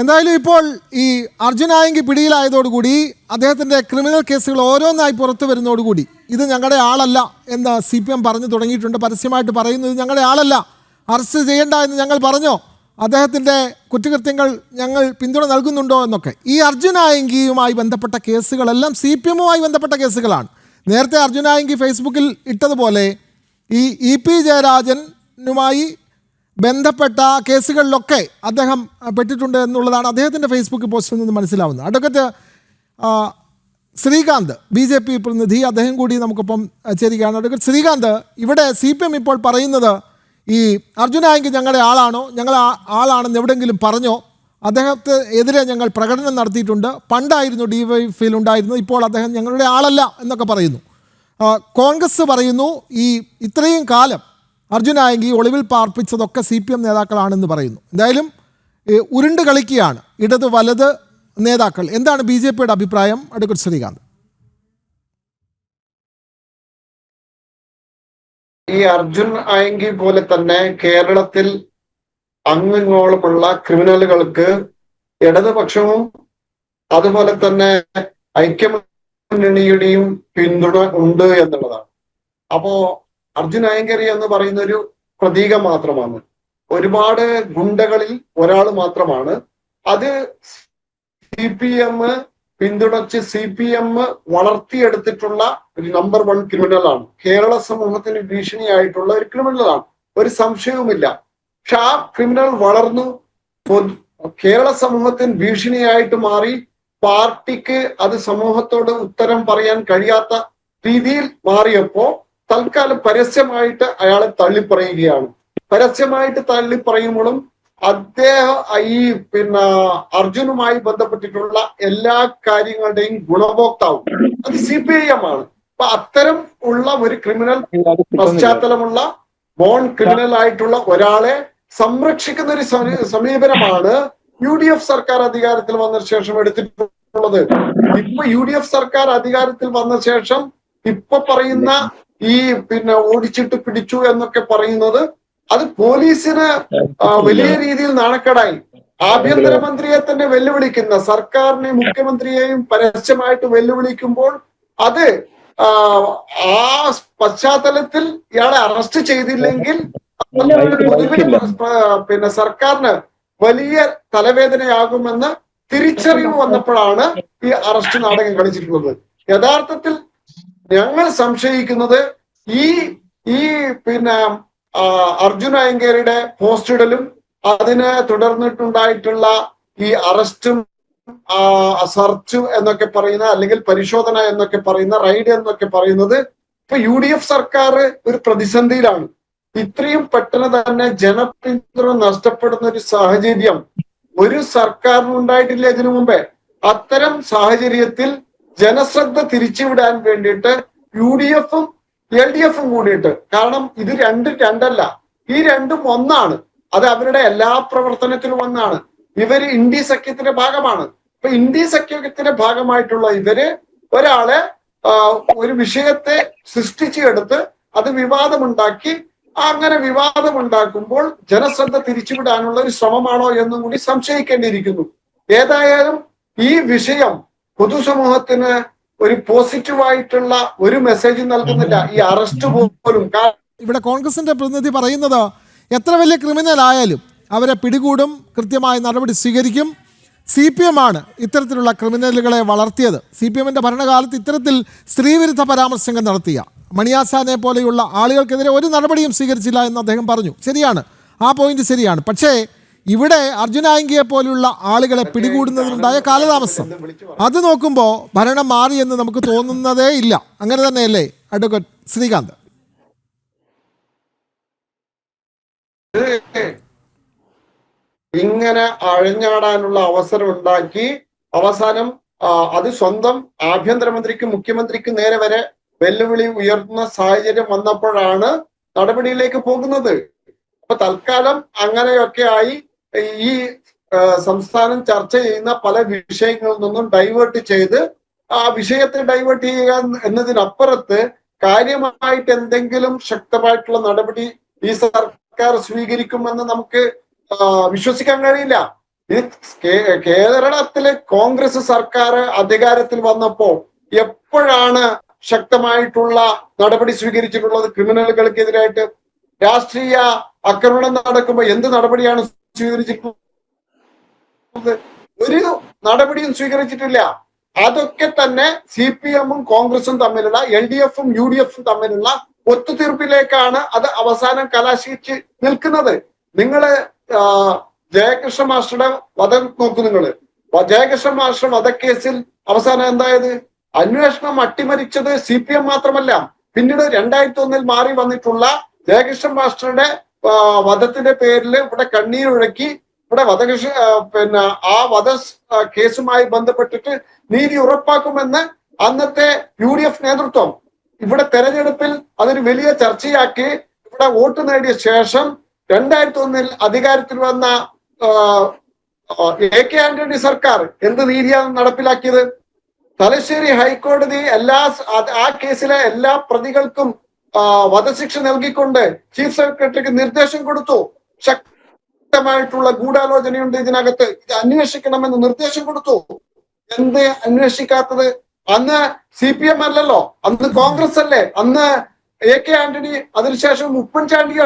എന്തായാലും ഇപ്പോൾ ഈ അർജുൻ ആയങ്കി പിടിയിലായതോടുകൂടി അദ്ദേഹത്തിൻ്റെ ക്രിമിനൽ കേസുകൾ ഓരോന്നായി പുറത്തു വരുന്നതോടുകൂടി ഇത് ഞങ്ങളുടെ ആളല്ല എന്ന് CPM പറഞ്ഞു തുടങ്ങിയിട്ടുണ്ട്. പരസ്യമായിട്ട് പറയുന്നത് ഞങ്ങളുടെ ആളല്ല, അറസ്റ്റ് ചെയ്യേണ്ട എന്ന് ഞങ്ങൾ പറഞ്ഞോ, അദ്ദേഹത്തിൻ്റെ കുറ്റകൃത്യങ്ങൾ ഞങ്ങൾ പിന്തുണ നൽകുന്നുണ്ടോ എന്നൊക്കെ. ഈ അർജുൻ ആയങ്കിയുമായി ബന്ധപ്പെട്ട കേസുകളെല്ലാം CPMുമായി ബന്ധപ്പെട്ട കേസുകളാണ്. നേരത്തെ അർജുൻ ആയങ്കി ഫേസ്ബുക്കിൽ ഇട്ടതുപോലെ ഈ EP ജയരാജനുമായി ബന്ധപ്പെട്ട കേസുകളിലൊക്കെ അദ്ദേഹം പെട്ടിട്ടുണ്ട് എന്നുള്ളതാണ് അദ്ദേഹത്തിൻ്റെ ഫേസ്ബുക്ക് പോസ്റ്റിൽ നിന്ന് മനസ്സിലാവുന്നത്. അഡ്വക്കേറ്റ് ശ്രീകാന്ത് BJP പ്രതിനിധി, അദ്ദേഹം കൂടി നമുക്കൊപ്പം ചേരുകയാണ്. അഡ്വക്കേറ്റ് ശ്രീകാന്ത്, ഇവിടെ CPM ഇപ്പോൾ പറയുന്നത് ഈ അർജുൻ ആയങ്കി ഞങ്ങളുടെ ആളാണോ, ഞങ്ങൾ ആളാണെന്ന് എവിടെയെങ്കിലും പറഞ്ഞോ, അദ്ദേഹത്തെ എതിരെ ഞങ്ങൾ പ്രകടനം നടത്തിയിട്ടുണ്ട്, പണ്ടായിരുന്നു DYFയിൽ ഉണ്ടായിരുന്നു, ഇപ്പോൾ അദ്ദേഹം ഞങ്ങളുടെ ആളല്ല എന്നൊക്കെ പറയുന്നു. കോൺഗ്രസ് പറയുന്നു ഈ ഇത്രയും കാലം അർജുൻ ആയങ്കി ഒളിവിൽ പാർപ്പിച്ചതൊക്കെ CPM നേതാക്കളാണെന്ന് പറയുന്നു. എന്തായാലും ഉരുണ്ട് കളിക്കുകയാണ് ഇടത് വലത് നേതാക്കൾ. എന്താണ് BJPയുടെ അഭിപ്രായം, അഡ്വക്കേറ്റ് ശ്രീകാന്ത്? ഈ അർജുൻ ആയങ്കി പോലെ തന്നെ കേരളത്തിൽ അങ്ങോളമുള്ള ക്രിമിനലുകൾക്ക് ഇടതുപക്ഷവും അതുപോലെ തന്നെ ഐക്യമുന്നണിയുടെയും പിന്തുണ ഉണ്ട് എന്നുള്ളതാണ്. അപ്പോ അർജുൻ ആയങ്കരി എന്ന് പറയുന്ന ഒരു പ്രതീകം മാത്രമാണ്, ഒരുപാട് ഗുണ്ടകളിൽ ഒരാൾ മാത്രമാണ്. അത് CPM പിന്തുണച്ച് CPM വളർത്തിയെടുത്തിട്ടുള്ള ഒരു നമ്പർ 1 ക്രിമിനലാണ്. കേരള സമൂഹത്തിന് ഭീഷണിയായിട്ടുള്ള ഒരു ക്രിമിനലാണ്, ഒരു സംശയവുമില്ല. പക്ഷെ ആ ക്രിമിനൽ വളർന്നു കേരള സമൂഹത്തിന് ഭീഷണിയായിട്ട് മാറി, പാർട്ടിക്ക് അത് സമൂഹത്തോട് ഉത്തരം പറയാൻ കഴിയാത്ത രീതിയിൽ മാറിയപ്പോ തൽക്കാലം പരസ്യമായിട്ട് അയാളെ തള്ളിപ്പറയുകയാണ്. പരസ്യമായിട്ട് തള്ളിപ്പറയുമ്പോഴും അദ്ദേഹം ഈ അർജുനുമായി ബന്ധപ്പെട്ടിട്ടുള്ള എല്ലാ കാര്യങ്ങളുടെയും ഗുണഭോക്താവും അത് CPIM ആണ്. അപ്പൊ അത്തരം ഉള്ള ഒരു ക്രിമിനൽ പശ്ചാത്തലമുള്ള ബോൺ ക്രിമിനൽ ആയിട്ടുള്ള ഒരാളെ സംരക്ഷിക്കുന്ന ഒരു സമീപനമാണ് UDF സർക്കാർ അധികാരത്തിൽ വന്ന ശേഷം എടുത്തിട്ടുള്ളത്. ഇപ്പൊ UDF സർക്കാർ അധികാരത്തിൽ വന്ന ശേഷം ഇപ്പൊ പറയുന്ന ഈ ഓടിച്ചിട്ട് പിടിച്ചു എന്നൊക്കെ പറയുന്നത് അത് പോലീസിന് വലിയ രീതിയിൽ നാണക്കേടായി. ആഭ്യന്തരമന്ത്രിയെ തന്നെ വെല്ലുവിളിക്കുന്ന, സർക്കാരിനെയും മുഖ്യമന്ത്രിയെയും പരസ്യമായിട്ട് വെല്ലുവിളിക്കുമ്പോൾ അത് ആ പശ്ചാത്തലത്തിൽ ഇയാളെ അറസ്റ്റ് ചെയ്തില്ലെങ്കിൽ സർക്കാരിന് വലിയ തലവേദനയാകുമെന്ന് തിരിച്ചറിവ് വന്നപ്പോഴാണ് ഈ അറസ്റ്റ് നാടകം കളിച്ചിട്ടുള്ളത്. യഥാർത്ഥത്തിൽ ഞങ്ങൾ സംശയിക്കുന്നത് ഈ അർജുൻ ആയങ്കേരിയുടെ പോസ്റ്റ് ഇടലും അതിനെ തുടർന്നിട്ടുണ്ടായിട്ടുള്ള ഈ അറസ്റ്റും സെർച്ച് എന്നൊക്കെ പറയുന്ന, അല്ലെങ്കിൽ പരിശോധന എന്നൊക്കെ പറയുന്ന, റൈഡ് എന്നൊക്കെ പറയുന്നത് ഇപ്പൊ UDF സർക്കാർ ഒരു പ്രതിസന്ധിയിലാണ്. ഇത്രയും പെട്ടെന്ന് തന്നെ ജനപിന്തുണ നഷ്ടപ്പെടുന്ന ഒരു സാഹചര്യം ഒരു സർക്കാരിനും ഉണ്ടായിട്ടില്ല ഇതിനു മുമ്പേ. അത്തരം സാഹചര്യത്തിൽ ജനശ്രദ്ധ തിരിച്ചുവിടാൻ വേണ്ടിയിട്ട് UDFും LDFും കൂടിയിട്ട്, കാരണം ഇത് രണ്ടല്ല, ഈ രണ്ടും ഒന്നാണ്, അത് അവരുടെ എല്ലാ പ്രവർത്തനത്തിലും ഒന്നാണ്. ഇവര് ഇന്ത്യ സഖ്യത്തിന്റെ ഭാഗമാണ്. ഇപ്പൊ ഇന്ത്യ സഖ്യത്തിന്റെ ഭാഗമായിട്ടുള്ള ഇവര് ഒരാളെ ഒരു വിഷയത്തെ സൃഷ്ടിച്ചെടുത്ത് അത് വിവാദമുണ്ടാക്കി, അങ്ങനെ വിവാദമുണ്ടാക്കുമ്പോൾ ജനശ്രദ്ധ തിരിച്ചുവിടാനുള്ള ഒരു ശ്രമമാണോ എന്നും കൂടി സംശയിക്കേണ്ടിയിരിക്കുന്നു. ഏതായാലും ഈ വിഷയം പൊതുസമൂഹത്തിന് ഒരു പോസിറ്റീവായിട്ടുള്ള ഒരു മെസ്സേജ് നൽകുന്നില്ല, ഈ അറസ്റ്റ് പോലും. ഇവിടെ കോൺഗ്രസിന്റെ പ്രതിനിധി പറയുന്നത് എത്ര വലിയ ക്രിമിനൽ ആയാലും അവരെ പിടികൂടും, കൃത്യമായ നടപടി സ്വീകരിക്കും. CPM ആണ് ഇത്തരത്തിലുള്ള ക്രിമിനലുകളെ വളർത്തിയത്. CPMന്റെ ഭരണകാലത്ത് ഇത്തരത്തിൽ സ്ത്രീവിരുദ്ധ പരാമർശങ്ങൾ നടത്തിയ മണിയാസാനെ പോലെയുള്ള ആളുകൾക്കെതിരെ ഒരു നടപടിയും സ്വീകരിച്ചില്ല എന്ന് അദ്ദേഹം പറഞ്ഞു. ശരിയാണ്, ആ പോയിന്റ് ശരിയാണ്. പക്ഷേ ഇവിടെ അർജുൻ ആയങ്കിയെ പോലുള്ള ആളുകളെ പിടികൂടുന്നതിനുണ്ടായ കാലതാമസം അത് നോക്കുമ്പോൾ ഭരണം മാറി എന്ന് നമുക്ക് തോന്നുന്നതേ ഇല്ല. അങ്ങനെ തന്നെയല്ലേ അഡ്വക്കേറ്റ് ശ്രീകാന്ത്? ഇങ്ങനെ അഴിഞ്ഞാടാനുള്ള അവസരം ഉണ്ടാക്കി അവസാനം അത് സ്വന്തം ആഭ്യന്തരമന്ത്രിക്കും മുഖ്യമന്ത്രിക്കും നേരെ വരെ വെല്ലുവിളി ഉയർത്തുന്ന സാഹചര്യം വന്നപ്പോഴാണ് നടപടിയിലേക്ക് പോകുന്നത്. അപ്പൊ തൽക്കാലം അങ്ങനെയൊക്കെ ആയി ഈ സംസ്ഥാനം ചർച്ച ചെയ്യുന്ന പല വിഷയങ്ങളിൽ നിന്നും ഡൈവേർട്ട് ചെയ്ത് ആ വിഷയത്തെ ഡൈവേർട്ട് ചെയ്യുക എന്നതിനപ്പുറത്ത് കാര്യമായിട്ട് എന്തെങ്കിലും ശക്തമായിട്ടുള്ള നടപടി ഈ സർക്കാർ സ്വീകരിക്കുമെന്ന് നമുക്ക് വിശ്വസിക്കാൻ കഴിയില്ല. കേരളത്തിലെ കോൺഗ്രസ് സർക്കാർ അധികാരത്തിൽ വന്നപ്പോ എപ്പോഴാണ് ശക്തമായിട്ടുള്ള നടപടി സ്വീകരിച്ചിട്ടുള്ളത്? ക്രിമിനലുകൾക്കെതിരായിട്ട് രാഷ്ട്രീയ ആക്രമണം നടക്കുമ്പോൾ എന്ത് നടപടിയാണ് സ്വീകരിച്ചിട്ടുള്ളത്? ഒരു നടപടിയും സ്വീകരിച്ചിട്ടില്ല. അതൊക്കെ തന്നെ CPM-ഉം കോൺഗ്രസും തമ്മിലുള്ള, LDF-ഉം UDF-ഉം തമ്മിലുള്ള ഒത്തുതീർപ്പിലേക്കാണ് അത് അവസാനം കലാശിച്ച് നിൽക്കുന്നത്. നിങ്ങള് ജയകൃഷ്ണ മാസ്റ്ററുടെ വധം നോക്കൂ. നിങ്ങള് ജയകൃഷ്ണ മാസ്റ്റർ വധക്കേസിൽ അവസാനം എന്തായത്? അന്വേഷണം അട്ടിമറിച്ചത് CPM മാത്രമല്ല, പിന്നീട് 2001 മാറി വന്നിട്ടുള്ള ജയകൃഷ്ണ മാസ്റ്ററുടെ വധത്തിന്റെ പേരിൽ ഇവിടെ കണ്ണീരൊഴുക്കി ഇവിടെ ആ വധ കേസുമായി ബന്ധപ്പെട്ടിട്ട് നീതി ഉറപ്പാക്കുമെന്ന് അന്നത്തെ UDF നേതൃത്വം ഇവിടെ തെരഞ്ഞെടുപ്പിൽ അതൊരു വലിയ ചർച്ചയാക്കി ഇവിടെ വോട്ട് നേടിയ ശേഷം 2001 അധികാരത്തിൽ വന്ന AK ആന്റണി സർക്കാർ എന്ത് നീതിയാണ് നടപ്പിലാക്കിയത്? തലശ്ശേരി ഹൈക്കോടതി ആ കേസിലെ എല്ലാ പ്രതികൾക്കും വധശിക്ഷ നൽകിക്കൊണ്ട് ചീഫ് സെക്രട്ടറിക്ക് നിർദ്ദേശം കൊടുത്തു. ശക്തമായിട്ടുള്ള ഗൂഢാലോചനയുണ്ട് ഇതിനകത്ത്, ഇത് അന്വേഷിക്കണമെന്ന് നിർദ്ദേശം കൊടുത്തു. എന്ത് അന്വേഷിക്കാത്തത്? അന്ന് CPM അല്ലല്ലോ, അന്ന് കോൺഗ്രസ് അല്ലേ, അന്ന് AK ആന്റണി, അതിനുശേഷം ഉമ്മൻചാണ്ടി